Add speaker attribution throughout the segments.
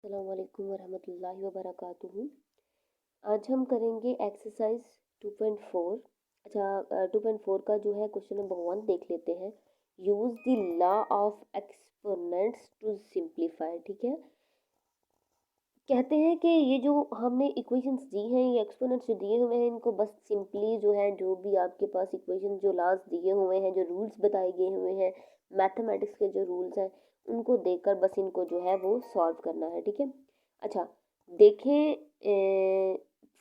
Speaker 1: अस्सलाम वालेकुम वरहमतुल्लाहि वबरकातुहू। आज हम करेंगे एक्सरसाइज 2.4। अच्छा, 2.4 का जो है क्वेश्चन नंबर 1 देख लेते हैं। Use the law of exponents to simplify. ठीक है, कहते हैं कि ये जो हमने इक्वेशंस दी हैं, ये एक्सपोनेंट्स जो दिए हुए हैं, इनको बस सिंपली जो है, जो भी आपके पास इक्वेशन जो लॉज दिए हुए हैं, जो रूल्स बताए गए हुए हैं, मैथमेटिक्स के जो रूल्स हैं, उनको देखकर बस इनको जो है वो सॉल्व करना है। ठीक है, अच्छा देखें,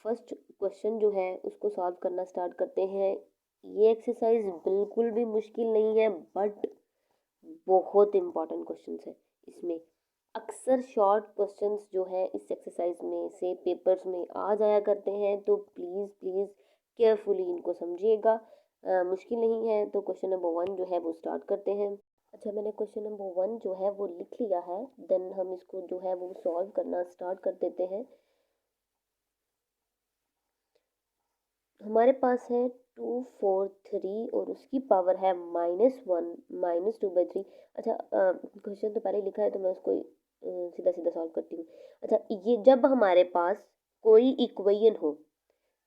Speaker 1: फर्स्ट क्वेश्चन जो है उसको सॉल्व करना स्टार्ट करते हैं। ये एक्सरसाइज बिल्कुल भी मुश्किल नहीं है, बट बहुत इंपॉर्टेंट क्वेश्चंस है इसमें। अक्सर शॉर्ट क्वेश्चंस जो है इस एक्सरसाइज में से पेपर्स में आ जाया करते हैं, तो प्लीज़ प्लीज़ केयरफुली इनको समझिएगा। मुश्किल नहीं है, तो क्वेश्चन नंबर 1 जो है वो स्टार्ट करते हैं। अच्छा, मैंने क्वेश्चन नंबर 1 जो है वो लिख लिया है, देन हम इसको जो है वो सॉल्व करना स्टार्ट कर देते हैं। हमारे पास है 243 और उसकी पावर है -1 -2/3। अच्छा, क्वेश्चन तो पहले लिखा है तो मैं उसको सीधा सीधा सॉल्व करती हूँ। अच्छा, ये जब हमारे पास कोई इक्वेशन हो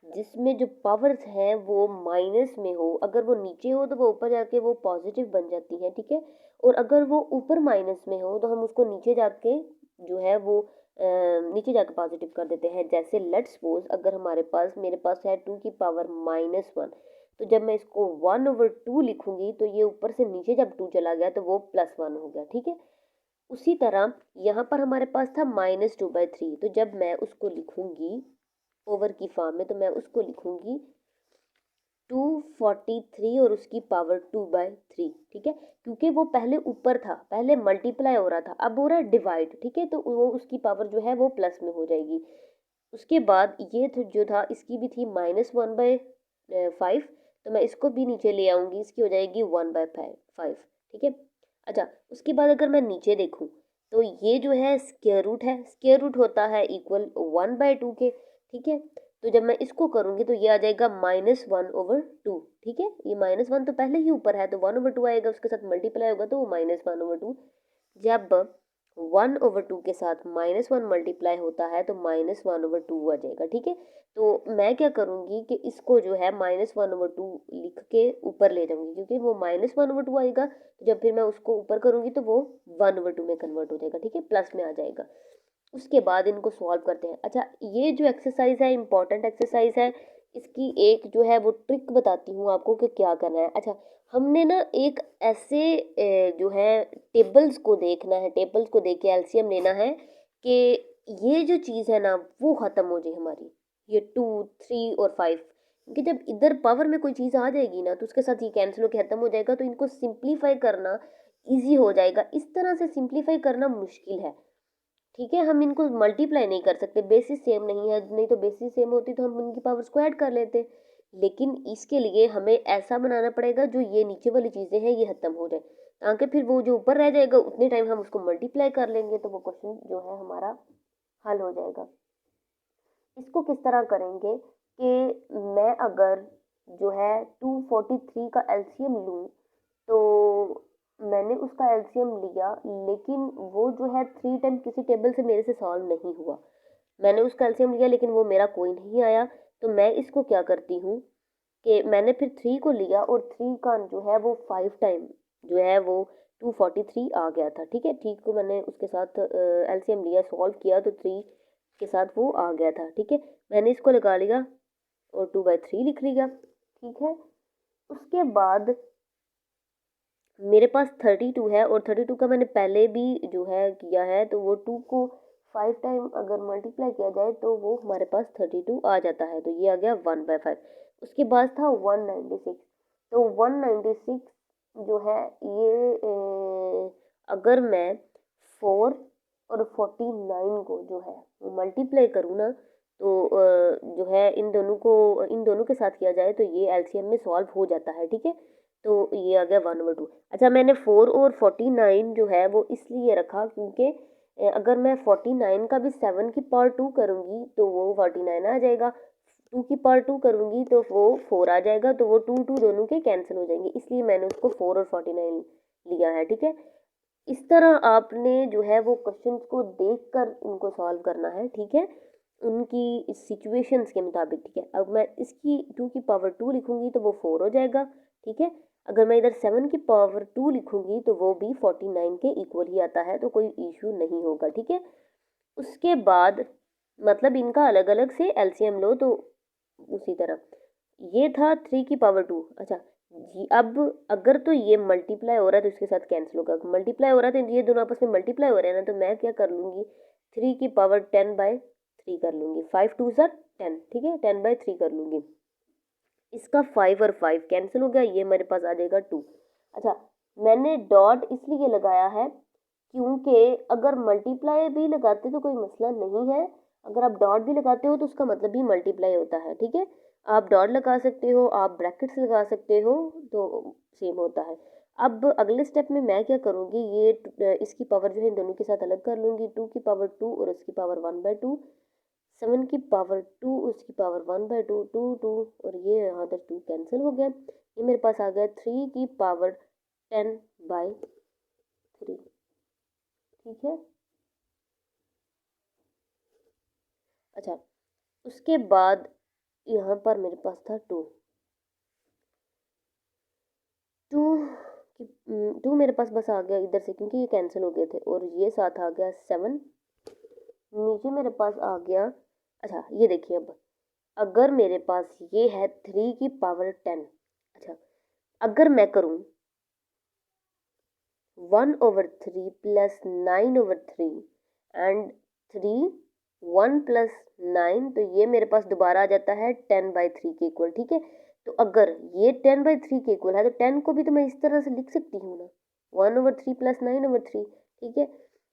Speaker 1: जिसमें जो पावर्स हैं वो माइनस में हो, अगर वो नीचे हो तो वो ऊपर जाके वो पॉजिटिव बन जाती है। ठीक है, और अगर वो ऊपर माइनस में हो तो हम उसको नीचे जाके जो है वो नीचे जाके पॉजिटिव कर देते हैं। जैसे लेट्स सपोज अगर हमारे पास मेरे पास है 2 की पावर -1, तो जब मैं इसको 1/2 लिखूंगी तो ये ऊपर से नीचे जब 2 चला गया तो वो +1 हो गया। ठीक है, उसी तरह यहाँ पर हमारे पास था -2/3, तो जब मैं उसको लिखूंगी ओवर की फॉर्म में तो मैं उसको लिखूंगी 243 और उसकी पावर 2/3। ठीक है, क्योंकि वो पहले ऊपर था, पहले मल्टीप्लाई हो रहा था, अब हो रहा है डिवाइड। ठीक है, तो वो उसकी पावर जो है वो प्लस में हो जाएगी। उसके बाद ये जो था इसकी भी थी -1/5, तो मैं इसको भी नीचे ले आऊंगी, इसकी हो जाएगी 1/5। ठीक है, अच्छा उसके बाद अगर मैं नीचे देखूं तो ये जो है स्क्वायर रूट है, स्क्वायर रूट होता है इक्वल 1/2 के। ठीक है, तो जब मैं इसको करूंगी तो ये आ जाएगा -1/2। ठीक है, ये -1 तो पहले ही ऊपर है तो 1/2 आएगा, उसके साथ मल्टीप्लाई होगा तो वो -1/2। जब 1/2 के साथ -1 मल्टीप्लाई होता है तो -1/2 आ जाएगा। ठीक है, तो मैं क्या करूँगी कि इसको जो है -1/2 लिख के ऊपर ले जाऊँगी, क्योंकि वो -1/2 आएगा, तो जब फिर मैं उसको ऊपर करूँगी तो वो 1/2 में कन्वर्ट हो जाएगा। ठीक है, प्लस में आ जाएगा। उसके बाद इनको सॉल्व करते हैं। अच्छा, ये जो एक्सरसाइज है इंपॉर्टेंट एक्सरसाइज है, इसकी एक जो है वो ट्रिक बताती हूँ आपको कि क्या करना है। अच्छा, हमने ना एक ऐसे जो है टेबल्स को देखना है, टेबल्स को देख के एलसीएम लेना है कि ये जो चीज़ है ना वो ख़त्म हो जाए हमारी, ये 2 3 और 5। क्योंकि जब इधर पावर में कोई चीज़ आ जाएगी ना तो उसके साथ ये कैंसिल होकर ख़त्म हो जाएगा, तो इनको सिंप्लीफाई करना ईजी हो जाएगा। इस तरह से सिंप्लीफाई करना मुश्किल है। ठीक है, हम इनको मल्टीप्लाई नहीं कर सकते, बेसिस सेम नहीं है, नहीं तो बेसिस सेम होती तो हम इनकी पावर्स को ऐड कर लेते। लेकिन इसके लिए हमें ऐसा बनाना पड़ेगा जो ये नीचे वाली चीज़ें हैं ये खत्म हो जाए, ताकि फिर वो जो ऊपर रह जाएगा उतने टाइम हम उसको मल्टीप्लाई कर लेंगे तो वो क्वेश्चन जो है हमारा हल हो जाएगा। इसको किस तरह करेंगे कि मैं अगर जो है 243 का एलसीएम लूँ, तो मैंने उसका एलसीएम लिया, लेकिन वो जो है 3 टाइम किसी टेबल से मेरे से सॉल्व नहीं हुआ। मैंने उसका एलसीएम लिया लेकिन वो मेरा कोई नहीं आया, तो मैं इसको क्या करती हूँ कि मैंने फिर 3 को लिया और 3 का जो है वो 5 टाइम जो है वो 243 आ गया था। ठीक है, 3 को मैंने उसके साथ एलसीएम लिया, सॉल्व किया तो 3 के साथ वो आ गया था। ठीक है, मैंने इसको लगा लिया और 2/3 लिख लिया। ठीक है, उसके बाद मेरे पास 32 है और 32 का मैंने पहले भी जो है किया है, तो वो 2 को 5 टाइम अगर मल्टीप्लाई किया जाए तो वो हमारे पास 32 आ जाता है, तो ये आ गया 1/5। उसके बाद था 196, तो 196 जो है ये अगर मैं 4 और 49 को जो है वो मल्टीप्लाई करूँ ना, तो जो है इन दोनों के साथ किया जाए तो ये एलसीएम में सॉल्व हो जाता है। ठीक है, तो ये आ गया 1/2। अच्छा, मैंने 4 और 49 जो है वो इसलिए रखा क्योंकि अगर मैं 49 का भी 7 की पावर 2 करूँगी तो वो 49 आ जाएगा, 2 की पावर 2 करूँगी तो वो 4 आ जाएगा, तो वो 2 2 दोनों के कैंसिल हो जाएंगे, इसलिए मैंने उसको 4 और 49 लिया है। ठीक है, इस तरह आपने जो है वो क्वेश्चंस को देखकर इनको सॉल्व करना है, ठीक है, उनकी सिचुएशंस के मुताबिक, ठीक है। अब मैं इसकी 2 की पावर 2 लिखूंगी तो वो 4 हो जाएगा, ठीक है। अगर मैं इधर 7 की पावर 2 लिखूंगी तो वो भी 49 के इक्वल ही आता है, तो कोई इशू नहीं होगा, ठीक है। उसके बाद मतलब इनका अलग अलग से एलसीएम लो, तो उसी तरह ये था 3 की पावर 2। अच्छा जी, अब अगर तो ये मल्टीप्लाई हो रहा है तो इसके साथ कैंसिल होगा, मल्टीप्लाई हो रहा है तो ये दोनों आपस में मल्टीप्लाई हो रहे हैं ना, तो मैं क्या कर लूँगी 3 की पावर 10/3 कर लूँगी, 5 2 सर 10, ठीक है, 10/3 कर लूँगी। इसका 5 और 5 कैंसिल हो गया, ये मेरे पास आ जाएगा 2। अच्छा, मैंने डॉट इसलिए लगाया है क्योंकि अगर मल्टीप्लाई भी लगाते तो कोई मसला नहीं है, अगर आप डॉट भी लगाते हो तो उसका मतलब भी मल्टीप्लाई होता है, ठीक है। आप डॉट लगा सकते हो, आप ब्रैकेट्स लगा सकते हो, तो सेम होता है। अब अगले स्टेप में मैं क्या करूँगी, ये इसकी पावर जो है इन दोनों के साथ अलग कर लूँगी, 2 की पावर 2 और उसकी पावर 1/2, 7 की पावर 2 उसकी पावर 1/2, 2 2 और ये यहाँ तक 2 कैंसिल हो गया। ये मेरे पास आ गया 3 की पावर 10/3, ठीक है। अच्छा, उसके बाद यहाँ पर मेरे पास था 2 2 मेरे पास बस आ गया इधर से क्योंकि ये कैंसिल हो गए थे, और ये साथ आ गया 7, नीचे मेरे पास आ गया। अच्छा ये देखिए, अब अगर मेरे पास ये है 3 की पावर 10, अच्छा अगर मैं करूँ 1/3 प्लस 9/3 एंड 3 1 प्लस 9, तो ये मेरे पास दोबारा आ जाता है 10/3 के इक्वल, ठीक है। तो अगर ये 10/3 के इक्वल है तो 10 को भी तो मैं इस तरह से लिख सकती हूँ ना, 1/3 प्लस 9/3, ठीक है।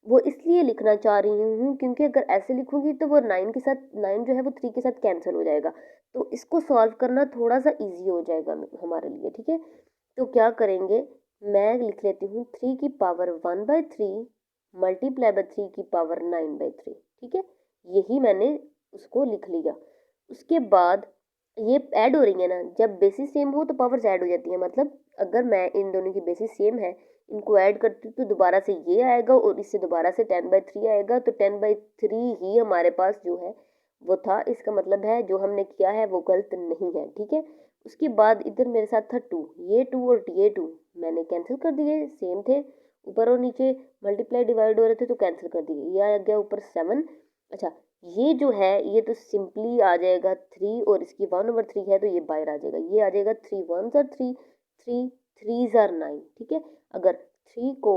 Speaker 1: वो इसलिए लिखना चाह रही हूँ क्योंकि अगर ऐसे लिखूंगी तो वो 9 के साथ 9 जो है वो 3 के साथ कैंसिल हो जाएगा, तो इसको सॉल्व करना थोड़ा सा ईजी हो जाएगा हमारे लिए, ठीक है। तो क्या करेंगे, मैं लिख लेती हूँ 3 की पावर 1/3 मल्टीप्लाई बाय 3 की पावर 9/3, ठीक है। यही मैंने उसको लिख लिया। उसके बाद ये ऐड हो रही है ना, जब बेसिस सेम हो तो पावर्स ऐड हो जाती है, मतलब अगर मैं इन दोनों की बेसिस सेम है, इनको ऐड करती हूँ तो दोबारा से ये आएगा और इससे दोबारा से 10/3 आएगा, तो 10/3 ही हमारे पास जो है वो था, इसका मतलब है जो हमने किया है वो गलत नहीं है, ठीक है। उसके बाद इधर मेरे साथ था 2, ये 2 और ये 2 मैंने कैंसिल कर दिए, सेम थे, ऊपर और नीचे मल्टीप्लाई डिवाइड हो रहे थे तो कैंसिल कर दिए, ये आ गया ऊपर 7। अच्छा, ये जो है ये तो सिंपली आ जाएगा 3 और इसकी 1/3 है तो ये बाहर आ जाएगा, ये आ जाएगा 3 1 ज़ार 3, 3 3 ज़ार 9, ठीक है। अगर 3 को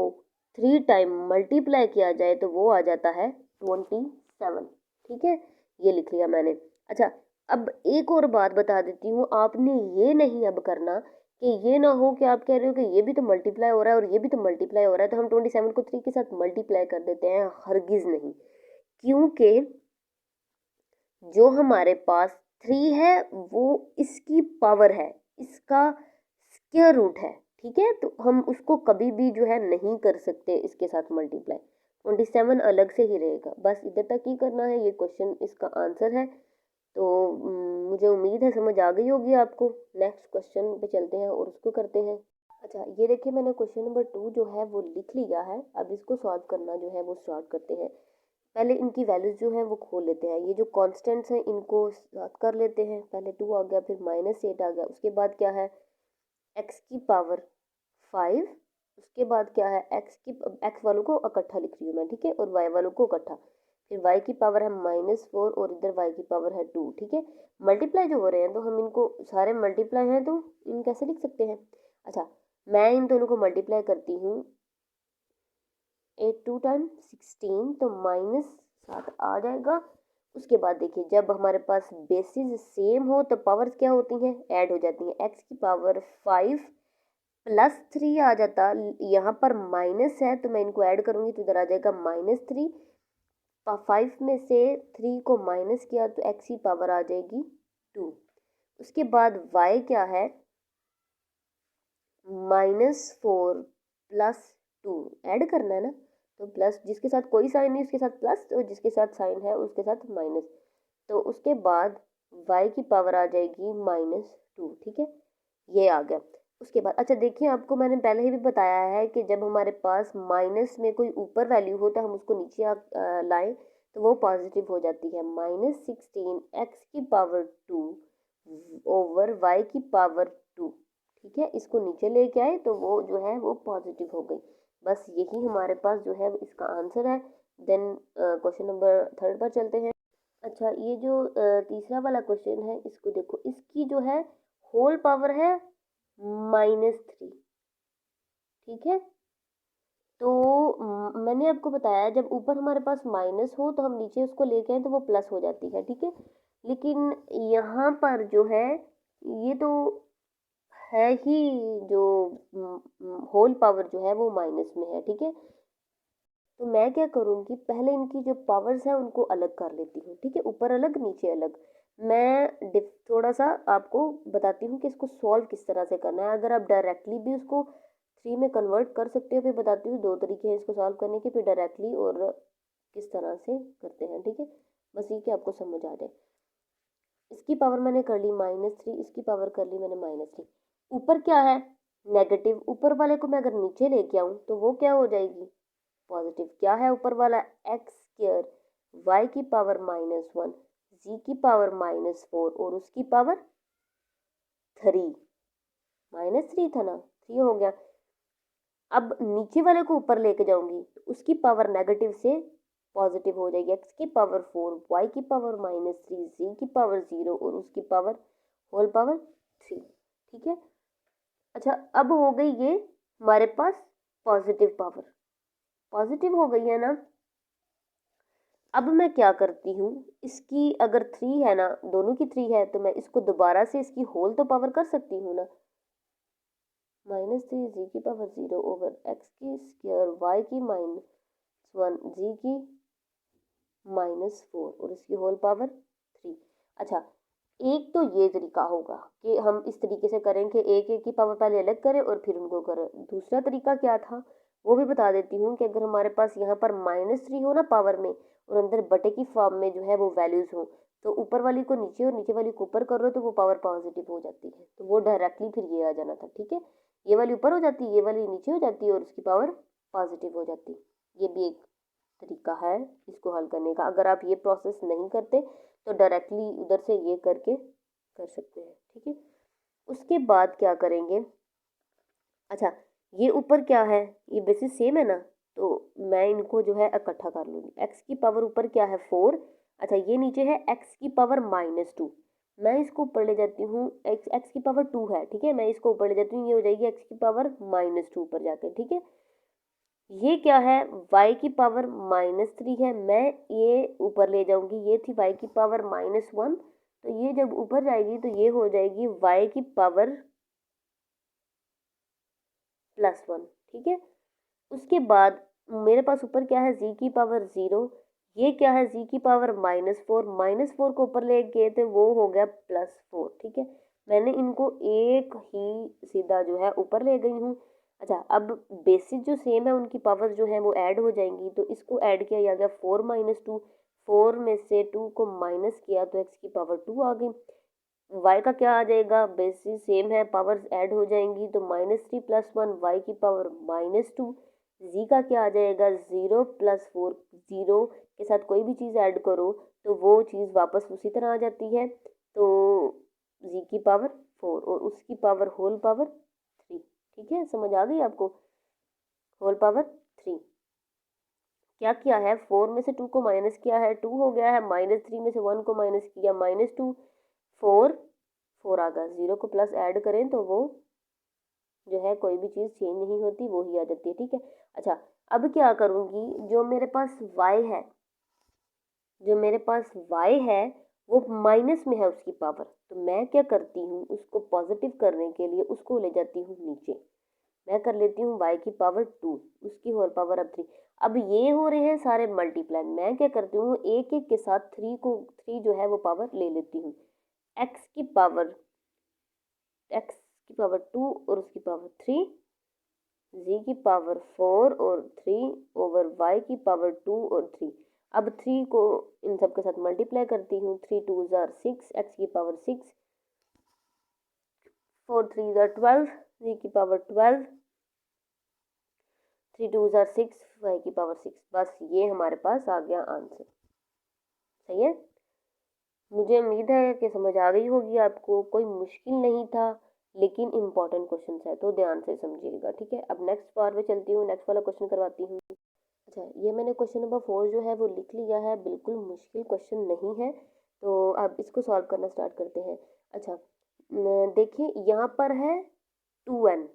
Speaker 1: 3 टाइम मल्टीप्लाई किया जाए तो वो आ जाता है 27, ठीक है। ये लिख लिया मैंने। अच्छा, अब एक और बात बता देती हूँ, आपने ये नहीं अब करना कि ये ना हो कि आप कह रहे हो कि ये भी तो मल्टीप्लाई हो रहा है और ये भी तो मल्टीप्लाई हो रहा है तो हम 27 को 3 के साथ मल्टीप्लाई कर देते हैं, हरगिज़ नहीं। क्योंकि जो हमारे पास 3 है वो इसकी पावर है, इसका स्क्वायर रूट है, ठीक है, तो हम उसको कभी भी जो है नहीं कर सकते इसके साथ मल्टीप्लाई, 27 अलग से ही रहेगा। बस इधर तक ही करना है, ये क्वेश्चन इसका आंसर है। तो मुझे उम्मीद है समझ आ गई होगी आपको। नेक्स्ट क्वेश्चन पे चलते हैं और उसको करते हैं। अच्छा ये देखिए, मैंने क्वेश्चन नंबर 2 जो है वो लिख लिया है, अब इसको सॉल्व करना जो है वो स्टार्ट करते हैं। पहले इनकी वैल्यूज जो है वो खोल लेते हैं, ये जो कांस्टेंट्स हैं इनको साथ कर लेते हैं। पहले 2 आ गया, फिर -8 आ गया, उसके बाद क्या है x की पावर 5, उसके बाद क्या है x वालों को इकट्ठा लिख रही हूँ मैं, ठीक है, और y वालों को इकट्ठा, फिर y की पावर है -4 और इधर y की पावर है 2, ठीक है। मल्टीप्लाई जो हो रहे हैं तो हम इनको सारे मल्टीप्लाई हैं तो इन कैसे लिख सकते हैं। अच्छा, मैं इन दोनों को मल्टीप्लाई करती हूँ, 8 2 टाइम 16 तो -7 आ जाएगा। उसके बाद देखिए, जब हमारे पास बेसिस सेम हो तो पावर्स क्या होती हैं, ऐड हो जाती हैं। x की पावर 5 प्लस 3 आ जाता, यहाँ पर माइनस है तो मैं इनको ऐड करूँगी तो इधर आ जाएगा -3, 5 में से 3 को माइनस किया तो x की पावर आ जाएगी 2। उसके बाद y क्या है, -4 प्लस 2 ऐड करना है ना, तो प्लस जिसके साथ कोई साइन नहीं उसके साथ प्लस, और जिसके साथ साइन है उसके साथ माइनस, तो उसके बाद y की पावर आ जाएगी -2, ठीक है, ये आ गया। उसके बाद अच्छा देखिए, आपको मैंने पहले ही भी बताया है कि जब हमारे पास माइनस में कोई ऊपर वैल्यू हो तो हम उसको नीचे लाएं तो वो पॉजिटिव हो जाती है। -16 x⁻² ओवर y की पावर 2, ठीक है, इसको नीचे लेके आए तो वो जो है वो पॉजिटिव हो गई। बस यही हमारे पास जो है इसका आंसर है। देन क्वेश्चन नंबर 3 पर चलते हैं। अच्छा, ये जो तीसरा वाला क्वेश्चन है इसको देखो, इसकी जो है होल पावर है -3, ठीक है। तो मैंने आपको बताया जब ऊपर हमारे पास माइनस हो तो हम नीचे उसको लेके आए तो वो प्लस हो जाती है, ठीक है। लेकिन यहाँ पर जो है ये तो है ही, जो होल पावर जो है वो माइनस में है, ठीक है। तो मैं क्या करूँगी, पहले इनकी जो पावर्स है उनको अलग कर लेती हूँ, ठीक है, ऊपर अलग नीचे अलग। मैं थोड़ा सा आपको बताती हूँ कि इसको सॉल्व किस तरह से करना है। अगर आप डायरेक्टली भी उसको 3 में कन्वर्ट कर सकते हो, फिर बताती हूँ 2 तरीके हैं इसको सॉल्व करने के, फिर डायरेक्टली और किस तरह से करते हैं, ठीक है। बस ये कि आपको समझ आ जाए। इसकी पावर मैंने कर ली -3, इसकी पावर कर ली मैंने -3। ऊपर क्या है, नेगेटिव, ऊपर वाले को मैं अगर नीचे लेके आऊँ तो वो क्या हो जाएगी, पॉजिटिव। क्या है ऊपर वाला, x² y की पावर -1 z की पावर -4 और उसकी पावर 3। -3 था ना, 3 हो गया। अब नीचे वाले को ऊपर लेके जाऊंगी तो उसकी पावर नेगेटिव से पॉजिटिव हो जाएगी। x की पावर 4 y की पावर -3 z की पावर 0 और उसकी पावर होल पावर 3, ठीक है। अच्छा, अब हो गई ये हमारे पास पॉजिटिव पावर, पॉजिटिव हो गई है ना। अब मैं क्या करती हूँ, इसकी अगर 3 है ना, दोनों की 3 है, तो मैं इसको दोबारा से इसकी होल तो पावर कर सकती हूँ ना। -3 जी की पावर 0 ओवर x² y की -1 जी की -4 और इसकी होल पावर 3। अच्छा, एक तो ये तरीका होगा कि हम इस तरीके से करें कि एक एक की पावर पहले अलग करें और फिर उनको करें। दूसरा तरीका क्या था वो भी बता देती हूँ कि अगर हमारे पास यहाँ पर -3 हो ना पावर में और अंदर बटे की फॉर्म में जो है वो वैल्यूज़ हो, तो ऊपर वाली को नीचे और नीचे वाली को ऊपर कर लो तो वो पावर पॉजिटिव हो जाती है। तो वो डायरेक्टली फिर ये आ जाना था, ठीक है। ये वाली ऊपर हो जाती है, ये वाली नीचे हो जाती है और उसकी पावर पॉजिटिव हो जाती है। ये भी एक तरीका है इसको हल करने का। अगर आप ये प्रोसेस नहीं करते तो डायरेक्टली उधर से ये करके कर सकते हैं, ठीक है। उसके बाद क्या करेंगे, अच्छा ये ऊपर क्या है, ये बेसिस सेम है ना, तो मैं इनको जो है इकट्ठा कर लूँगी। एक्स की पावर ऊपर क्या है 4, अच्छा ये नीचे है एक्स की पावर -2, मैं इसको ऊपर ले जाती हूँ, एक्स एक्स की पावर 2 है, ठीक है, मैं इसको ऊपर ले जाती हूँ, ये हो जाएगी एक्स की पावर -2 ऊपर जाके, ठीक है। ये क्या है, y की पावर -3 है, मैं ये ऊपर ले जाऊंगी, ये थी y की पावर -1, तो ये जब ऊपर जाएगी तो ये हो जाएगी y की पावर +1, ठीक है। उसके बाद मेरे पास ऊपर क्या है, z की पावर 0, ये क्या है z की पावर -4, -4 को ऊपर ले गए थे वो हो गया +4, ठीक है। मैंने इनको एक ही सीधा जो है ऊपर ले गई हूँ। अच्छा, अब बेसिस जो सेम है उनकी पावर जो है वो ऐड हो जाएंगी, तो इसको ऐड किया गया 4 - 2, 4 में से 2 को माइनस किया तो x की पावर 2 आ गई। y का क्या आ जाएगा, बेसिस सेम है, पावर्स ऐड हो जाएंगी, तो -3 + 1 y की पावर -2। z का क्या आ जाएगा, 0 + 4, 0 के साथ कोई भी चीज़ ऐड करो तो वो चीज़ वापस उसी तरह आ जाती है, तो z की पावर 4 और उसकी पावर होल पावर 3, ठीक है। समझ आ गई आपको, होल पावर 3। क्या किया है, 4 में से 2 को माइनस किया है, 2 हो गया है, -3 में से 1 को माइनस किया, -2, 4, 4 आ गया, 0 को प्लस ऐड करें तो वो जो है कोई भी चीज़ चेंज नहीं होती, वो ही आ जाती है, ठीक है। अच्छा, अब क्या करूँगी, जो मेरे पास y है, जो मेरे पास y है वो माइनस में है उसकी पावर, तो मैं क्या करती हूँ, उसको पॉजिटिव करने के लिए उसको ले जाती हूँ नीचे। मैं कर लेती हूँ y की पावर 2, उसकी होल पावर अब 3। अब ये हो रहे हैं सारे मल्टीप्लाई, मैं क्या करती हूँ एक एक के साथ 3 जो है वो पावर ले लेती हूँ। x की पावर 2 और उसकी पावर 3, z की पावर 4 और 3 ओवर y की पावर 2 और 3। अब 3 को इन सब के साथ मल्टीप्लाई करती हूँ, 3 2 ज़ार 6, x की पावर 6, 4 3 ज़ार 12, 3 की पावर 12, 3 2 ज़ार 6, 5 की पावर 6। बस ये हमारे पास आ गया आंसर। सही है। मुझे उम्मीद है कि समझ आ गई होगी आपको, कोई मुश्किल नहीं था, लेकिन इम्पॉर्टेंट क्वेश्चन है तो ध्यान से समझिएगा। ठीक है, अब नेक्स्ट पार्ट में चलती हूँ, नेक्स्ट वाला क्वेश्चन करवाती हूँ। अच्छा, ये मैंने क्वेश्चन नंबर 4 जो है वो लिख लिया है, बिल्कुल मुश्किल क्वेश्चन नहीं है। तो अब इसको सॉल्व करना स्टार्ट करते हैं। अच्छा, देखिए यहाँ पर है 2n,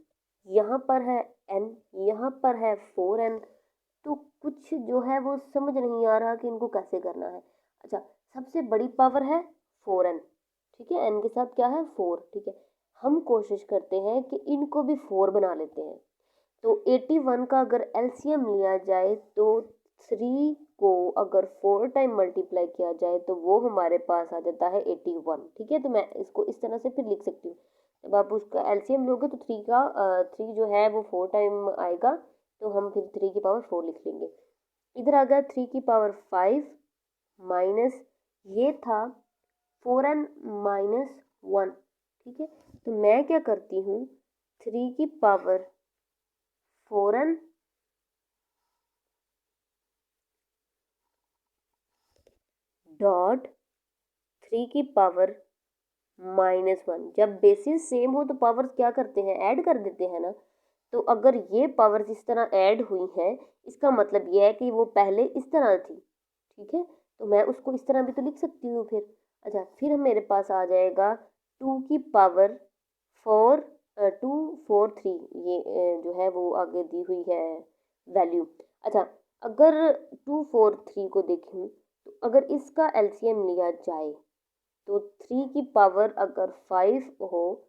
Speaker 1: यहाँ पर है n, यहाँ पर है 4n। तो कुछ जो है वो समझ नहीं आ रहा कि इनको कैसे करना है। अच्छा, सबसे बड़ी पावर है 4n, ठीक है, n के साथ क्या है 4, ठीक है। हम कोशिश करते हैं कि इनको भी 4 बना लेते हैं। तो 81 का अगर एलसीएम लिया जाए तो 3 को अगर 4 टाइम मल्टीप्लाई किया जाए तो वो हमारे पास आ जाता है 81। ठीक है, तो मैं इसको इस तरह से फिर लिख सकती हूँ। जब आप उसका एलसीएम लोगे तो 3 जो है वो 4 टाइम आएगा, तो हम फिर 3 की पावर 4 लिख लेंगे। इधर आ गया 3 की पावर 5 माइनस, ये था 4n माइनस 1। ठीक है, तो मैं क्या करती हूँ, 3 की पावर 4n डॉट 3 की पावर -1। जब बेसिस सेम हो तो पावर्स क्या करते हैं, ऐड कर देते हैं ना। तो अगर ये पावर्स इस तरह ऐड हुई हैं, इसका मतलब ये है कि वो पहले इस तरह थी। ठीक है, तो मैं उसको इस तरह भी तो लिख सकती हूँ फिर। अच्छा, फिर मेरे पास आ जाएगा 2 की पावर 4, 2 4 3, ये जो है वो आगे दी हुई है वैल्यू। अच्छा, अगर 2 4 3 को देखें तो अगर इसका एलसीएम लिया जाए तो 3 की पावर अगर 5 हो,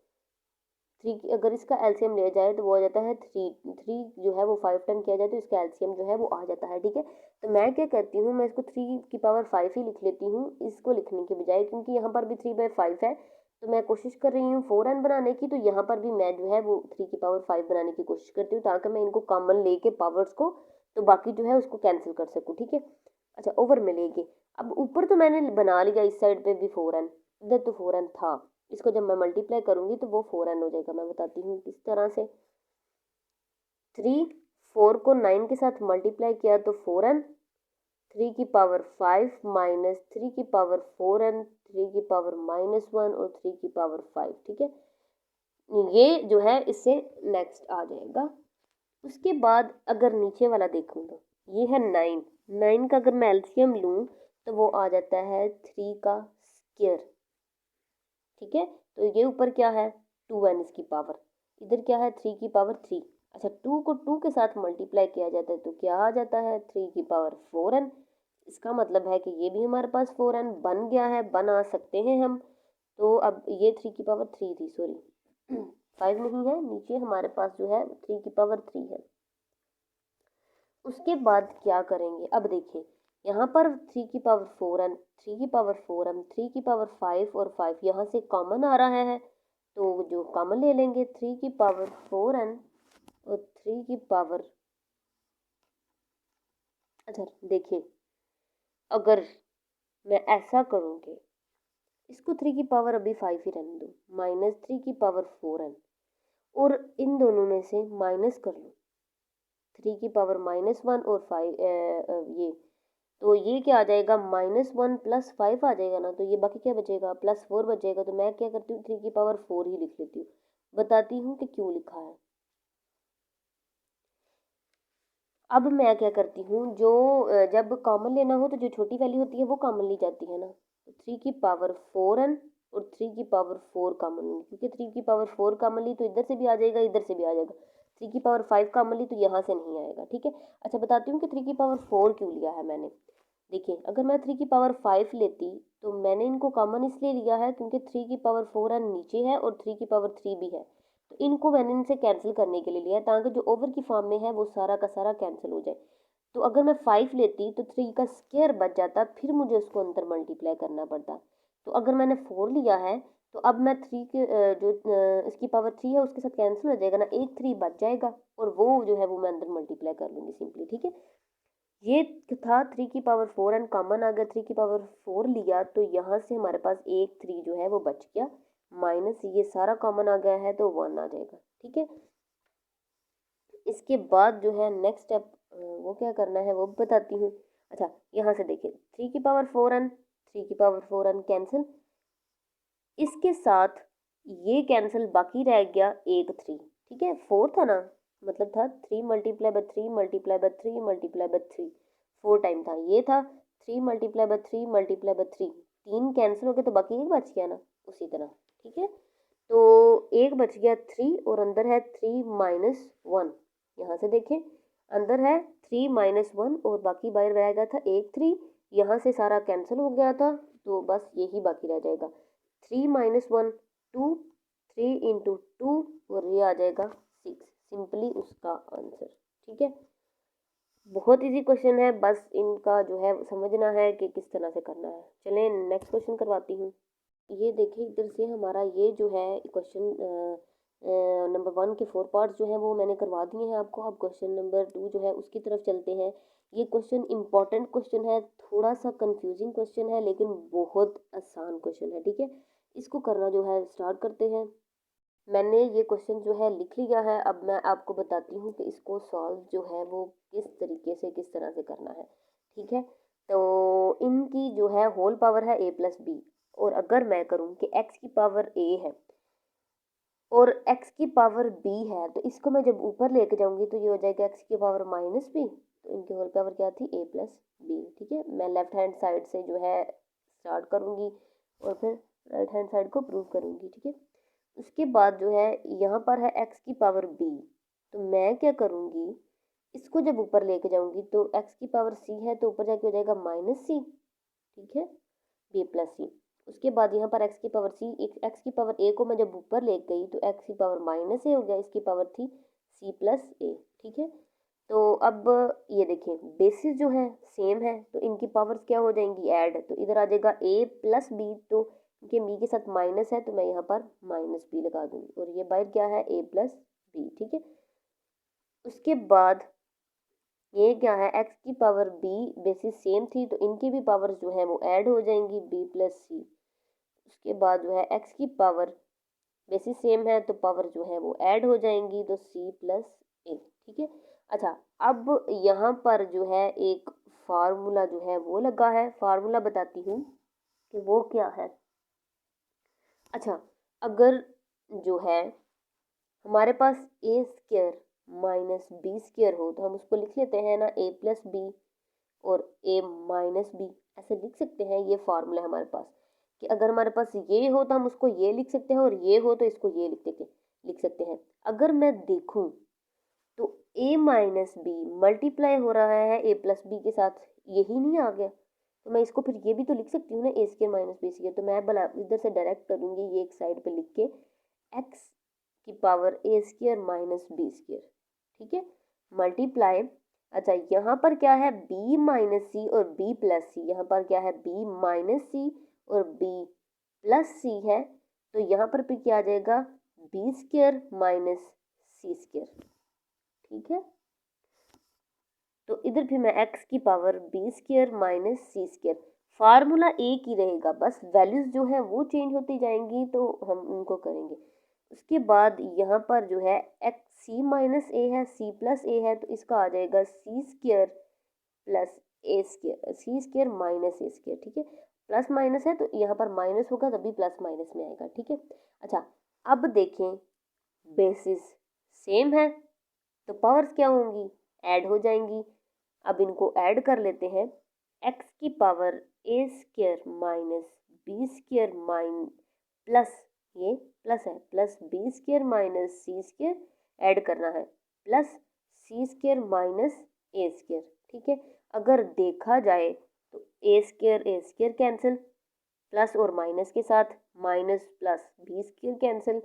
Speaker 1: 3 की अगर इसका एलसीएम लिया जाए तो वो आ जाता है 3 जो है वो 5 टाइम किया जाए तो इसका एलसीएम जो है वो आ जाता है। ठीक है, तो मैं क्या करती हूँ, मैं इसको 3 की पावर 5 ही लिख लेती हूँ इसको लिखने के बजाय, क्योंकि यहाँ पर भी 3/5 है। तो मैं कोशिश कर रही हूँ 4n बनाने की, तो यहाँ पर भी मैं जो है वो 3 की पावर 5 बनाने की कोशिश करती हूँ, ताकि मैं इनको कॉमन लेके पावर्स को, तो बाकी जो है उसको कैंसिल कर सकूँ। ठीक है, अच्छा, ओवर में लेके अब ऊपर तो मैंने बना लिया, इस साइड पे भी 4n, इधर तो 4n था, इसको जब मैं मल्टीप्लाई करूंगी तो वो 4n हो जाएगा। मैं बताती हूँ किस तरह से। 4 को 9 के साथ मल्टीप्लाई किया तो 4n, 3 की पावर 5 माइनस 3 की पावर 4n, 3 की पावर -1 और 3 की पावर 5। ठीक है, ये जो है इससे नेक्स्ट आ जाएगा। उसके बाद अगर नीचे वाला देखूँ तो ये है 9 का अगर मैं एलसीएम लूँ तो वो आ जाता है 3 का स्क्वायर। ठीक है, तो ये ऊपर क्या है 2n इसकी पावर, इधर क्या है 3 की पावर 3। अच्छा, 2 को 2 के साथ मल्टीप्लाई किया जाता है तो क्या आ जाता है 3 की पावर 4n। इसका मतलब है कि ये भी हमारे पास 4n बन गया है, बना सकते हैं हम। तो अब ये 3 की पावर 3 थी, सॉरी 5 नहीं है, नीचे हमारे पास जो है 3 की पावर 3 है। उसके बाद क्या करेंगे, अब देखिए यहाँ पर 3 की पावर 4n, 3 की पावर 4m, 3 की पावर 5 और 5 यहाँ से कॉमन आ रहा है, तो जो कॉमन ले लेंगे 3 की पावर 4n और 3 की पावर। अच्छा देखिए, अगर मैं ऐसा करूँगी, इसको 3 की पावर अभी 5 ही रहने दो, -3 की पावर 4n, और इन दोनों में से माइनस कर लो 3 की पावर -1 और 5, ये तो ये क्या आ जाएगा -1 + 5 आ जाएगा ना, तो ये बाकी क्या बचेगा +4 बचेगा। तो मैं क्या करती हूँ 3 की पावर 4 ही लिख लेती हूँ। बताती हूँ कि क्यों लिखा है। अब मैं क्या करती हूँ, जो जब कॉमन लेना हो तो जो छोटी वैल्यू होती है वो कॉमन ली जाती है ना। तो 3 की पावर 4n और 3 की पावर 4 कॉमन ली, क्योंकि 3 की पावर 4 कॉमन ली तो इधर से भी आ जाएगा, इधर से भी आ जाएगा। 3 की पावर 5 कॉमन ली तो यहाँ से नहीं आएगा। ठीक है, अच्छा बताती हूँ कि 3 की पावर 4 क्यों लिया है मैंने। देखिए, अगर मैं 3 की पावर 5 लेती तो मैंने इनको कॉमन इसलिए लिया है क्योंकि 3 की पावर 4n नीचे है और 3 की पावर 3 भी है, तो इनको मैंने इनसे कैंसिल करने के लिए लिया है, ताकि जो ओवर की फॉर्म में है वो सारा का सारा कैंसिल हो जाए। तो अगर मैं 5 लेती तो 3 का स्क्वायर बच जाता, फिर मुझे उसको अंदर मल्टीप्लाई करना पड़ता। तो अगर मैंने 4 लिया है तो अब मैं 3 के जो इसकी पावर 3 है उसके साथ कैंसिल हो जाएगा ना, एक 3 बच जाएगा और वो जो है वो मैं अंदर मल्टीप्लाई कर लूँगी सिंपली। ठीक है, ये था 3 की पावर 4n कॉमन आ गया, 3 की पावर 4 लिया तो यहाँ से हमारे पास एक 3 जो है वो बच गया, माइनस ये सारा कॉमन आ गया है तो 1 आ जाएगा। ठीक है। इसके बाद जो है नेक्स्ट स्टेप वो क्या करना है वो भी बताती हूँ। अच्छा, यहाँ से देखिए 3 की पावर 4n, 3 की पावर 4n कैंसिल, इसके साथ ये कैंसिल, बाकी रह गया एक 3। ठीक है, 4 था ना, मतलब था 3 × 3 × 3 × 3 × 3 4 टाइम था, ये था 3 × 3 × 3 3 कैंसिल हो गया तो बाकी एक बच गया ना, उसी तरह। ठीक है, तो एक बच गया 3 और अंदर है 3 - 1। यहाँ से देखें, अंदर है 3 - 1 और बाकी बाहर रह गया था एक 3। यहाँ से सारा कैंसिल हो गया था तो बस यही बाकी रह जाएगा। 3 - 1 2, 3 × 2 और ये आ जाएगा 6, सिंपली उसका आंसर। ठीक है, बहुत इजी क्वेश्चन है, बस इनका जो है समझना है कि किस तरह से करना है। चलें नेक्स्ट क्वेश्चन करवाती हूँ। ये देखिए इधर से हमारा ये जो है क्वेश्चन नंबर 1 के 4 पार्ट्स जो हैं वो मैंने करवा दिए हैं आपको। अब क्वेश्चन नंबर 2 जो है उसकी तरफ चलते हैं। ये क्वेश्चन इंपॉर्टेंट क्वेश्चन है, थोड़ा सा कंफ्यूजिंग क्वेश्चन है लेकिन बहुत आसान क्वेश्चन है। ठीक है, इसको करना जो है स्टार्ट करते हैं। मैंने ये क्वेश्चन जो है लिख लिया है, अब मैं आपको बताती हूँ कि इसको सॉल्व जो है वो किस तरीके से किस तरह से करना है। ठीक है, तो इनकी जो है होल पावर है a+b, और अगर मैं करूँ कि x की पावर a है और x की पावर b है तो इसको मैं जब ऊपर लेके जाऊंगी तो ये हो जाएगा x की पावर -b, तो इनकी होल पावर क्या थी a+b। ठीक है, मैं लेफ्ट हैंड साइड से जो है स्टार्ट करूंगी और फिर राइट हैंड साइड को प्रूव करूंगी। ठीक है, उसके बाद जो है यहाँ पर है x की पावर b, तो मैं क्या करूँगी, इसको जब ऊपर लेके जाऊंगी तो x की पावर c है तो ऊपर जाके हो जाएगा -c। ठीक है, b+c। उसके बाद यहाँ पर x की पावर c, x की पावर a को मैं जब ऊपर ले गई तो x की पावर -a हो गया, इसकी पावर थी c+a। ठीक है, तो अब ये देखें बेसिस जो है सेम है तो इनकी पावर्स क्या हो जाएंगी ऐड, तो इधर आ जाएगा a+b, तो इनके b के साथ माइनस है तो मैं यहाँ पर -b लगा दूंगी और ये बाहर क्या है a+b। ठीक है, उसके बाद ये क्या है x की पावर b, बेसिस सेम थी तो इनकी भी पावर्स जो है वो ऐड हो जाएंगी b+c। उसके बाद जो है x की पावर बेसिस सेम है तो पावर जो है वो ऐड हो जाएंगी तो c+a। ठीक है, अच्छा अब यहाँ पर जो है एक फार्मूला जो है वो लगा है, फार्मूला बताती हूँ कि वो क्या है। अच्छा, अगर जो है हमारे पास a² - b² हो तो हम उसको लिख लेते हैं ना a+b और a-b, ऐसे लिख सकते हैं। ये फार्मूला है हमारे पास कि अगर हमारे पास ये हो तो हम उसको ये लिख सकते हैं और ये हो तो इसको ये लिख सकते हैं। अगर मैं देखूं तो a-b मल्टीप्लाई हो रहा है a+b के साथ, यही नहीं आ गया, तो मैं इसको फिर ये भी तो लिख सकती हूँ ना a² - b²। तो मैं भला इधर से डायरेक्ट करूँगी, ये एक साइड पे लिख के x की पावर a² - b²। ठीक है, मल्टीप्लाई। अच्छा, यहाँ पर क्या है b - c और b+c, यहाँ पर क्या है b - c और b+c है, तो यहाँ पर भी क्या आ जाएगा b² - c²। ठीक है, तो इधर भी मैं x की पावर b² - c², फार्मूला एक ही रहेगा, बस वैल्यूज जो है वो चेंज होती जाएंगी तो हम उनको करेंगे। उसके बाद यहाँ पर जो है x c - a है, c+a है, तो इसका आ जाएगा c² + a², c² - a²। ठीक है, प्लस माइनस है तो यहाँ पर माइनस होगा तभी प्लस माइनस में आएगा। ठीक है, अच्छा अब देखें बेसिस सेम है तो पावर्स क्या होंगी, ऐड हो जाएंगी। अब इनको ऐड कर लेते हैं, x की पावर a² - b² प्लस ये प्लस है प्लस b² - c² ऐड करना है प्लस c² - a²। ठीक है, अगर देखा जाए तो a² कैंसिल, प्लस और माइनस के साथ minus plus b² cancel,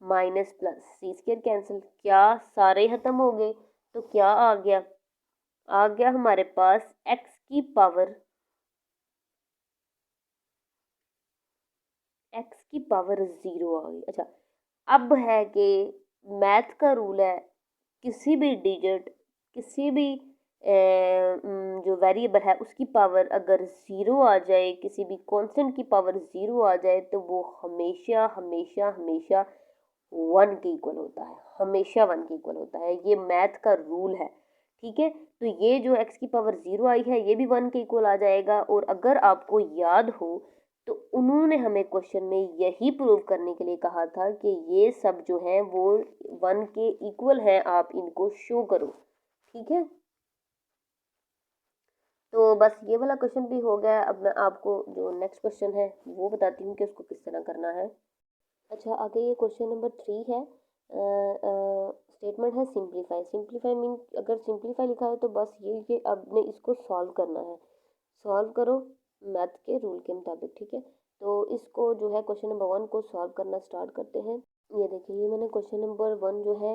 Speaker 1: minus plus c² cancel, क्या सारे खत्म हो गए, तो क्या आ गया हमारे पास x की पावर 0 आ गई। अच्छा, अब है कि मैथ का रूल है, किसी भी डिजिट, किसी भी जो वेरिएबल है उसकी पावर अगर 0 आ जाए, किसी भी कांस्टेंट की पावर 0 आ जाए तो वो हमेशा हमेशा हमेशा वन के इक्वल होता है, हमेशा वन के इक्वल होता है, ये मैथ का रूल है। ठीक है, तो ये जो x की पावर 0 आई है ये भी वन के इक्वल आ जाएगा। और अगर आपको याद हो तो उन्होंने हमें क्वेश्चन में यही प्रूव करने के लिए कहा था कि ये सब जो है वो वन के इक्वल हैं, आप इनको शो करो। ठीक है, तो बस ये वाला क्वेश्चन भी हो गया। अब मैं आपको जो नेक्स्ट क्वेश्चन है वो बताती हूँ कि उसको किस तरह करना है। अच्छा, आगे ये क्वेश्चन नंबर 3 है। स्टेटमेंट है सिंप्लीफाई। सिंप्लीफाई मीन अगर सिंप्लीफाई लिखा है तो बस ये कि आपने इसको सॉल्व करना है। सॉल्व करो मैथ के रूल के मुताबिक। ठीक है, तो इसको जो है क्वेश्चन नंबर 1 को सॉल्व करना स्टार्ट करते हैं। ये देखिए, ये मैंने क्वेश्चन नंबर 1 जो है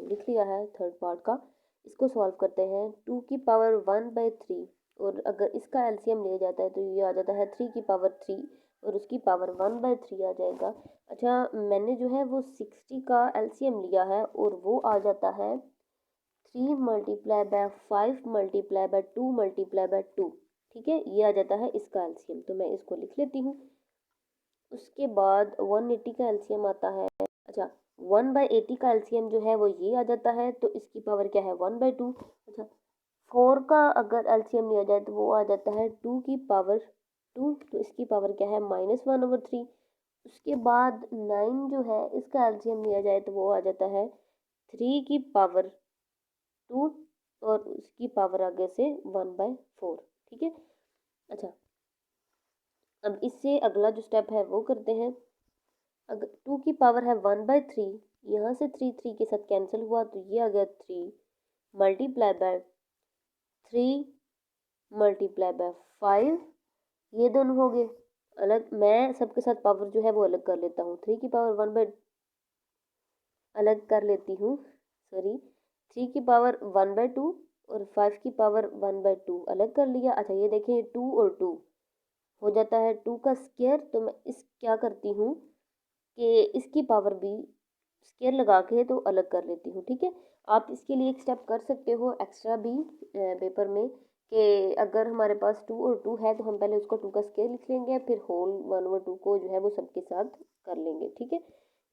Speaker 1: लिख लिया है थर्ड पार्ट का। इसको सॉल्व करते हैं। 2 की पावर 1/3 और अगर इसका एलसीएम लिया जाता है तो ये आ जाता है 3 की पावर 3 और उसकी पावर 1/3 आ जाएगा। अच्छा, मैंने जो है वो 60 का एलसीएम लिया है और वो आ जाता है 3 multiply by 5 multiply by 2 multiply by 2। ठीक है, ये आ जाता है इसका एलसीएम, तो मैं इसको लिख लेती हूँ। उसके बाद 180 का एलसीएम आता है। अच्छा, 1/80 का एलसीएम जो है वो ये आ जाता है, तो इसकी पावर क्या है 1/2। अच्छा, 4 का अगर एलसीएम लिया जाए तो वो आ जाता है 2 की पावर 2, तो इसकी पावर क्या है -1/3। उसके बाद 9 जो है इसका एलसीएम लिया जाए तो वो आ जाता है 3 की पावर 2 और उसकी पावर आगे से 1/4। ठीक है, अच्छा, अब इससे अगला जो स्टेप है वो करते हैं। अगर 2 की पावर है 1/3, यहाँ से 3 3 के साथ कैंसिल हुआ तो ये आ गया 3 मल्टीप्लाई बाय 3 मल्टीप्लाई बाय 5। ये दोनों हो गए अलग। मैं सबके साथ पावर जो है वो अलग कर लेता हूँ। 3 की पावर 1 अलग कर लेती हूँ, सॉरी, 3 की पावर 1/2 और 5 की पावर 1/2 अलग कर लिया। अच्छा, ये देखिए 2 और 2 हो जाता है 2 का स्क्वायर, तो मैं इस क्या करती हूँ कि इसकी पावर भी स्क्वायर लगा के तो अलग कर लेती हूँ। ठीक है, आप इसके लिए एक स्टेप कर सकते हो एक्स्ट्रा भी पेपर में, कि अगर हमारे पास 2 और 2 है तो हम पहले उसको 2 का स्क्वायर लिख लेंगे, फिर होल 1/2 को जो है वो सबके साथ कर लेंगे। ठीक है,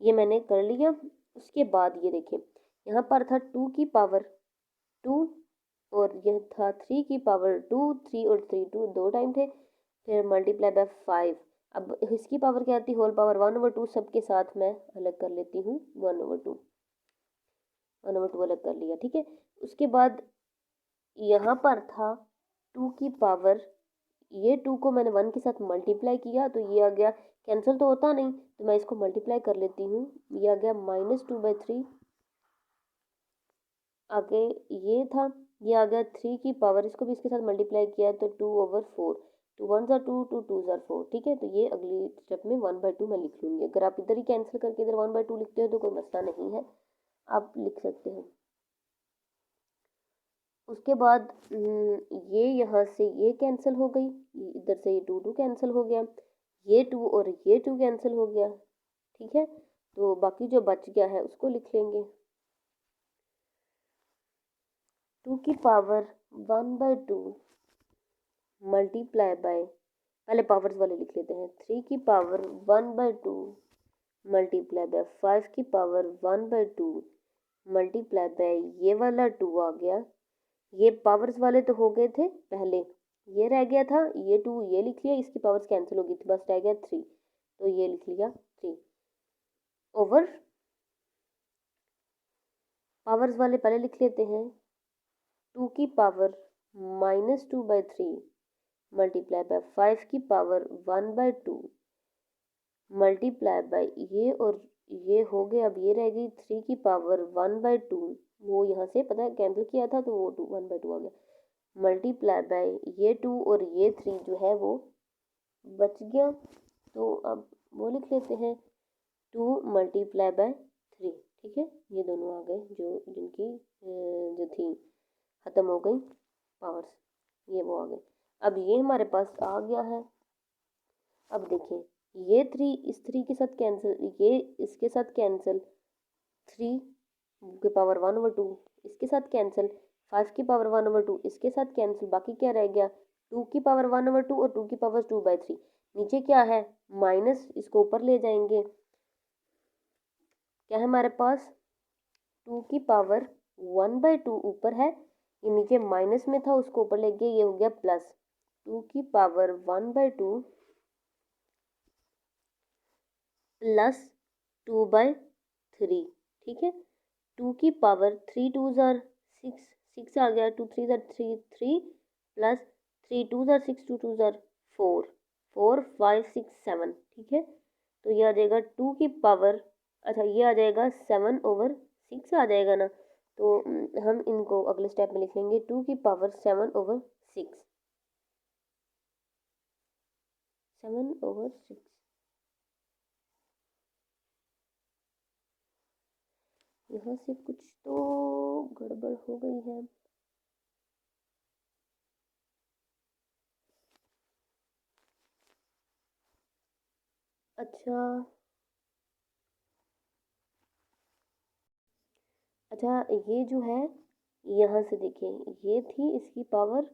Speaker 1: ये मैंने कर लिया। उसके बाद ये देखिए, यहाँ पर था 2 की पावर 2 और यह था 3 की पावर 2। 3 और 3 2 दो टाइम थे, फिर मल्टीप्लाई बाय 5। अब इसकी पावर क्या आती है होल पावर 1/2, सबके साथ मैं अलग कर लेती हूँ 1/2 अलग कर लिया। ठीक है, उसके बाद यहाँ पर था 2 की पावर, ये 2 को मैंने 1 के साथ मल्टीप्लाई किया तो ये आ गया, कैंसिल तो होता नहीं तो मैं इसको मल्टीप्लाई कर लेती हूँ। ये आ गया -2/3। आगे ये था, ये आ गया 3 की पावर, इसको भी इसके साथ मल्टीप्लाई किया तो 2/4। 2 1 ज़ा 2, 2 2 ज़ा 4। ठीक है, तो ये अगली स्टेप में 1/2 मैं लिख लूँगी। अगर आप इधर ही कैंसिल करके इधर 1/2 लिखते हो तो कोई मसला नहीं है, आप लिख सकते हो। उसके बाद ये यहाँ से ये कैंसिल हो गई, इधर से ये 2 2 कैंसिल हो गया, ये 2 और ये 2 कैंसिल हो गया। ठीक है, तो बाकी जो बच गया है उसको लिख लेंगे। 2 की पावर 1/2 मल्टीप्लाई बाय, पहले पावर्स वाले लिख लेते हैं, 3 की पावर 1/2 मल्टीप्लाई बाय 5 की पावर 1/2 मल्टीप्लाई बाय ये वाला 2 आ गया। ये पावर्स वाले तो हो गए थे पहले, ये रह गया था, ये 2 ये लिख लिया, इसकी पावर्स कैंसिल हो गई थी, बस रह गया 3, तो ये लिख लिया 3 ओवर। पावर्स वाले पहले लिख लेते हैं, 2 की पावर -2/3 मल्टीप्लाई बाय 5 की पावर 1/2 मल्टीप्लाई बाय ये और ये हो गए। अब ये रह गई 3 की पावर 1/2, वो यहाँ से पता है कैंसिल किया था तो वो 1/2 आ गया, मल्टीप्लाई बाय ये 2 और ये 3 जो है वो बच गया। तो अब वो लिख लेते हैं 2 मल्टीप्लाई बाय 3। ठीक है, ये दोनों आ गए जो जिनकी जो थी ख़त्म हो गई पावर्स, ये वो आ गए। अब ये हमारे पास आ गया है। अब देखें, ये 3 इस 3 के साथ कैंसिल, ये इसके साथ कैंसिल, 3 की पावर 1/2 इसके साथ कैंसिल, 5 की पावर 1/2 इसके साथ कैंसिल, बाकी क्या रह गया 2 की पावर 1/2 और 2 की पावर 2/3। नीचे क्या है माइनस, इसको ऊपर ले जाएंगे क्या है हमारे पास, 2 की पावर 1/2 ऊपर है, ये नीचे माइनस में था उसको ऊपर ले गए, ये हो गया प्लस 2 की पावर 1/2 प्लस 2/3, ठीक है। 2 की पावर 3 2 6, 6 आ गया, 2 3 3 प्लस 3 2 6, 2 2 4, 4 5 6 7, ठीक है। तो ये आ जाएगा 2 की पावर, अच्छा ये आ जाएगा 7/6 आ जाएगा ना। तो हम इनको अगले स्टेप में लिख लेंगे 2 की पावर 7/6, 7/6। यहाँ से कुछ तो गड़बड़ हो गई है। अच्छा अच्छा, ये जो है यहाँ से देखिए, ये थी इसकी पावर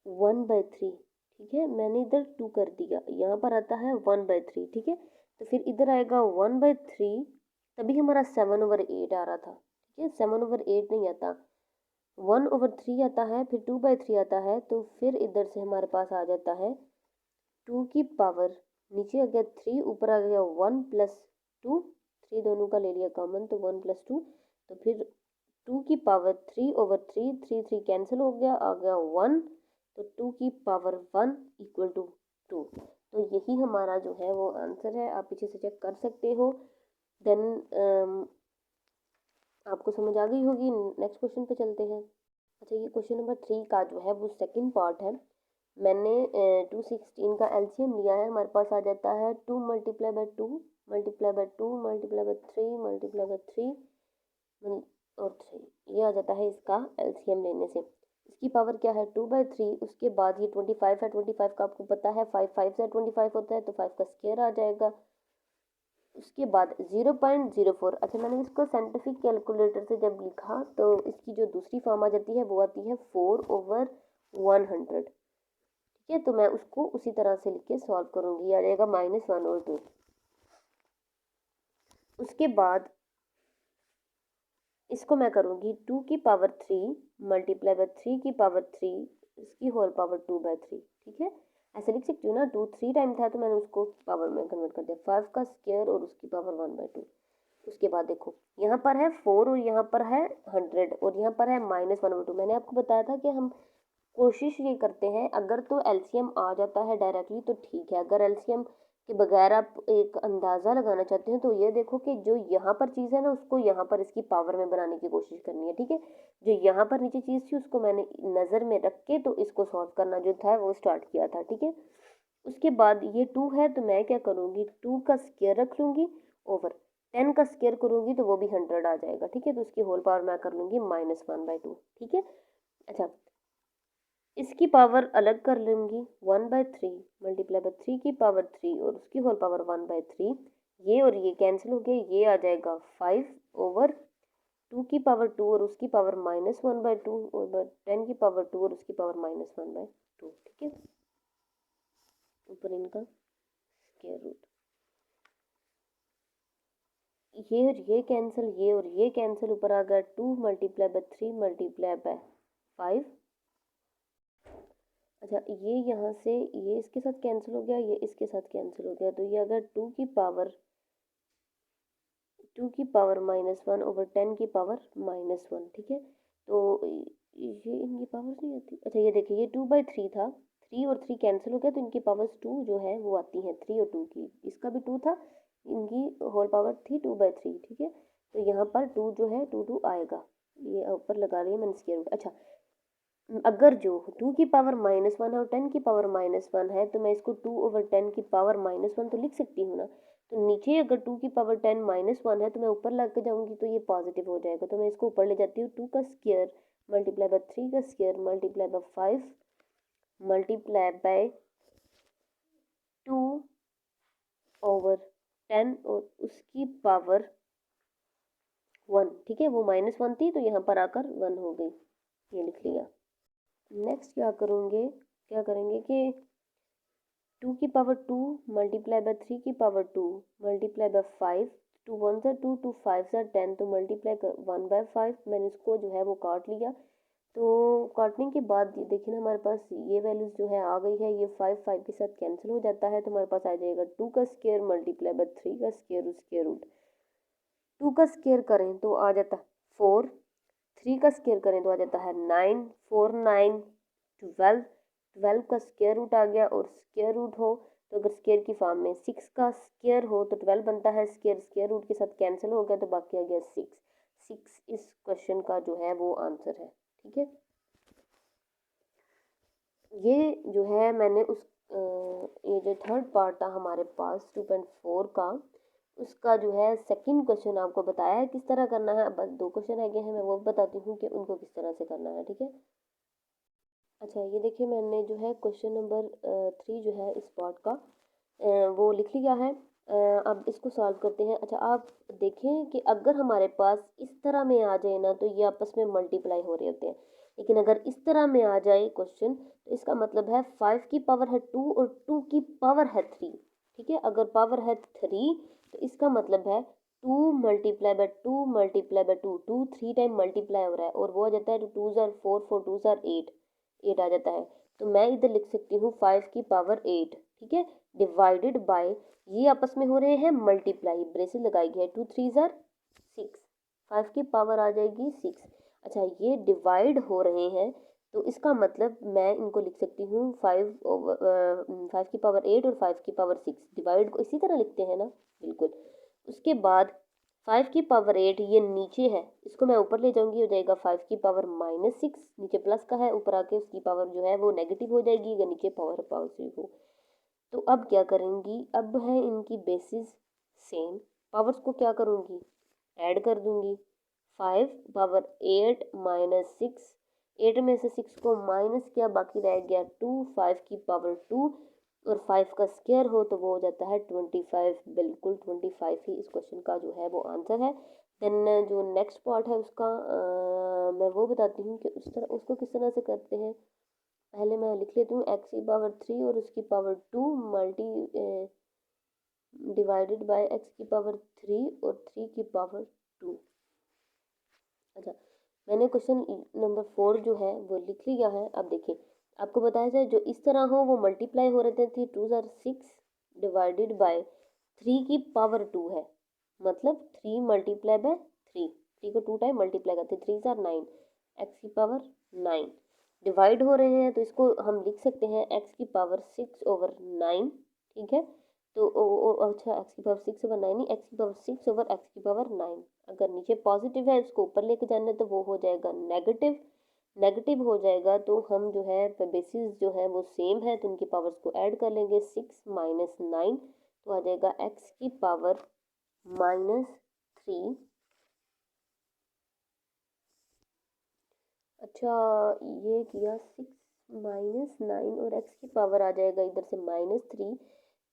Speaker 1: 1/3, ठीक है। मैंने इधर 2 कर दिया, यहाँ पर आता है 1/3, ठीक है। तो फिर इधर आएगा 1/3, तभी हमारा 7/8 आ रहा था, ठीक है। 7/8 नहीं आता, 1/3 आता है, फिर 2/3 आता है। तो फिर इधर से हमारे पास आ जाता है 2 की पावर, नीचे आ गया 3, ऊपर आ गया 1 + 2, 3 दोनों का ले लिया कॉमन, तो 1 + 2। तो फिर 2 की पावर 3/3, 3 3 कैंसिल हो गया, आ गया 1। तो 2 की पावर 1 इक्वल टू 2। तो यही हमारा जो है वो आंसर है, आप पीछे से चेक कर सकते हो। देन आपको समझ आ गई होगी। नेक्स्ट क्वेश्चन पे चलते हैं। अच्छा, ये क्वेश्चन नंबर 3 का जो है वो सेकंड पार्ट है। मैंने 216 का एलसीएम लिया है, हमारे पास आ जाता है 2 × 2 × 2 × 3 × 3 और 3, ये आ जाता है इसका एलसीएम लेने से। इसकी पावर क्या है, 2/3। उसके बाद ये 25 है, 25 का आपको पता है 5 5 से 25 होता है, तो 5 का स्क्वायर आ जाएगा। उसके बाद 0.04, अच्छा मैंने इसको साइंटिफिक कैलकुलेटर से जब लिखा तो इसकी जो दूसरी फॉर्म आ जाती है वो आती है 4/100, ठीक है। तो मैं उसको उसी तरह से लिख के सॉल्व करूँगी, आ जाएगा -1/2। उसके बाद इसको मैं करूँगी 2 की पावर 3 × 3 की पावर 3 इसकी होल पावर 2/3, ठीक है। ऐसे लिख सकती हूँ ना, 2 3 टाइम था तो मैंने उसको पावर में कन्वर्ट कर दिया, 5 का स्क्वायर और उसकी पावर 1/2। उसके बाद देखो यहाँ पर है 4 और यहाँ पर है 100 और यहाँ पर है -1/2। मैंने आपको बताया था कि हम कोशिश ये करते हैं, अगर तो एलसीएम आ जाता है डायरेक्टली तो ठीक है, अगर एलसीएम के बगैर आप एक अंदाज़ा लगाना चाहते हैं तो ये देखो कि जो यहाँ पर चीज़ है ना उसको यहाँ पर इसकी पावर में बनाने की कोशिश करनी है, ठीक है। जो यहाँ पर नीचे चीज़ थी उसको मैंने नज़र में रख के तो इसको सॉल्व करना जो था वो स्टार्ट किया था, ठीक है। उसके बाद ये 2 है तो मैं क्या करूँगी, 2 का स्क्वायर रख लूँगी, ओवर 10 का स्क्वायर करूँगी तो वो भी 100 आ जाएगा, ठीक है। तो उसकी होल पावर मैं कर लूँगी -1/2, ठीक है। अच्छा, इसकी पावर अलग कर लूँगी, 1/3 × 3 की पावर 3 और उसकी होल पावर 1/3। ये और ये कैंसिल हो गया, ये आ जाएगा 5/2 और उसकी पावर -1/2 और 10 की पावर 2 और उसकी पावर -1/2, ठीक है। ऊपर इनका स्क्वायर रूट, ये और ये कैंसिल, ये और ये कैंसिल, ऊपर आ गया 2 × 3 × 5। अच्छा, ये यहाँ से ये इसके साथ कैंसिल हो गया, ये इसके साथ कैंसिल हो गया, तो ये अगर 2 की पावर -1 ओवर 10 की पावर -1, ठीक है। तो ये इनकी पावर्स नहीं आती। अच्छा ये देखिए, ये 2/3 था, 3 और 3 कैंसिल हो गया तो इनकी पावर्स 2 जो है वो आती हैं, 3 और 2 की। इसका भी 2 था, इनकी होल पावर थी 2/3, ठीक है। तो यहाँ पर 2 जो है 2 2 आएगा, ये ऊपर लगा रही है मैंने स्क्वायर रूट। अच्छा, अगर जो 2 की पावर -1 है और 10 की पावर -1 है तो मैं इसको 2/10 की पावर -1 तो लिख सकती हूँ ना। तो नीचे अगर 2 की पावर 10 -1 है तो मैं ऊपर ला के जाऊँगी तो ये पॉजिटिव हो जाएगा, तो मैं इसको ऊपर ले जाती हूँ। 2 का स्क्वायर × 3 का स्क्वायर × 5 × 2/10 और उसकी पावर 1, ठीक है। वो -1 थी तो यहाँ पर आकर 1 हो गई, ये लिख लिया। नेक्स्ट क्या करेंगे कि 2 की पावर 2 × 3 की पावर 2 × 5, 2 1 2, 2 5 10, तो मल्टीप्लाई कर 1/5, मैंने इसको जो है वो काट लिया। तो काटने के बाद देखिए ना हमारे पास ये वैल्यूज़ जो है आ गई है, ये 5 के साथ कैंसिल हो जाता है, तो हमारे पास आ जाएगा 2 का स्क्वायर मल्टीप्लाई बाय 3 का स्क्वायर स्क्वायर रूट। 2 का स्क्वायर करें तो आ जाता है 4, 3 का स्क्वायर करें तो आ जाता है 9, 4 9 12, 12 का स्क्वायर रूट आ गया, और स्क्वायर रूट हो तो अगर स्क्वायर की फॉर्म में 6 का स्क्वायर हो तो 12 बनता है, स्क्वायर स्क्वायर रूट के साथ कैंसिल हो गया तो बाकी आ गया 6 इस क्वेश्चन का जो है वो आंसर है। ठीक है, ये जो है मैंने ये जो थर्ड पार्ट था हमारे पास 2.4 का, उसका जो है सेकंड क्वेश्चन आपको बताया है किस तरह करना है। बस 2 क्वेश्चन रह गए हैं, मैं वो बताती हूँ कि उनको किस तरह से करना है। ठीक है, अच्छा ये देखिए मैंने जो है क्वेश्चन नंबर 3 जो है इस पार्ट का वो लिख लिया है। अब इसको सॉल्व करते हैं। अच्छा आप देखें कि अगर हमारे पास इस तरह में आ जाए ना तो ये आपस में मल्टीप्लाई हो रहे होते हैं, लेकिन अगर इस तरह में आ जाए क्वेश्चन तो इसका मतलब है 5 की पावर है 2 और 2 की पावर है 3। ठीक है, अगर पावर है 3 तो इसका मतलब है 2 multiply by 2 multiply by 2, 2 3 time multiply हो रहा है, और वो आ जाता है 2 2 4 4 2 8, 8 आ जाता है। तो मैं इधर लिख सकती हूँ 5 की पावर 8। ठीक है, डिवाइडेड बाय, ये आपस में हो रहे हैं मल्टीप्लाई, ब्रेसेस लगाई गई है, 2 3 6, 5 की पावर आ जाएगी 6। अच्छा ये डिवाइड हो रहे हैं तो इसका मतलब मैं इनको लिख सकती हूँ 5 की पावर 8 और 5 की पावर 6, डिवाइड को इसी तरह लिखते हैं ना, बिल्कुल। उसके बाद 5 की पावर 8 ये नीचे है, इसको मैं ऊपर ले जाऊंगी, हो जाएगा 5 की पावर -6, नीचे प्लस का है, ऊपर आके उसकी पावर जो है वो नेगेटिव हो जाएगी अगर नीचे पावर पॉजिटिव हो। तो अब क्या करेंगी, अब है इनकी बेसिस सेम, पावर्स को क्या करूँगी, ऐड कर दूंगी। 5 पावर 8 -6, 8 में से 6 को माइनस किया, बाकी रह गया 2, 5 की पावर 2, और 5 का स्क्वायर हो तो वो हो जाता है 25, बिल्कुल 25 ही इस क्वेश्चन का जो है वो आंसर है। देन जो नेक्स्ट पार्ट है उसका मैं वो बताती हूँ कि उस तरह उसको किस तरह से करते हैं। पहले मैं लिख लेती हूँ x की पावर 3 और उसकी power 2 multi divided by x की पावर 3 और 3 की पावर 2। अच्छा मैंने क्वेश्चन नंबर 4 जो है वो लिख लिया है। अब देखिए आपको बताया जाए जो इस तरह हो वो मल्टीप्लाई हो रहे थे, 2 6 डिवाइडेड बाय 3 की पावर 2 है, मतलब 3 मल्टीप्लाई बाय 3, 3 को 2 टाइम मल्टीप्लाई करते, 3 9, x की पावर 9 डिवाइड हो रहे हैं, तो इसको हम लिख सकते हैं x की पावर 6/9। ठीक है, तो अच्छा x की पावर 6/9 नहीं, x की पावर 6 x की पावर 9, अगर नीचे पॉजिटिव है इसको ऊपर लेके जाना है तो वो हो जाएगा नेगेटिव, नेगेटिव हो जाएगा तो हम जो है बेसिस जो है वो सेम है तो उनकी पावर्स को ऐड कर लेंगे, 6 - 9 तो आ जाएगा x की पावर -3। अच्छा ये किया 6 - 9 और x की पावर आ जाएगा इधर से -3,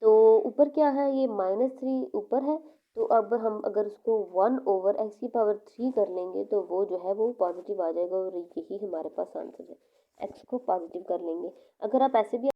Speaker 1: तो ऊपर क्या है, ये -3 ऊपर है, तो अब हम अगर उसको 1/x की पावर 3 कर लेंगे तो वो जो है वो पॉजिटिव आ जाएगा, और यही हमारे पास आंसर है, x को पॉजिटिव कर लेंगे। अगर आप ऐसे भी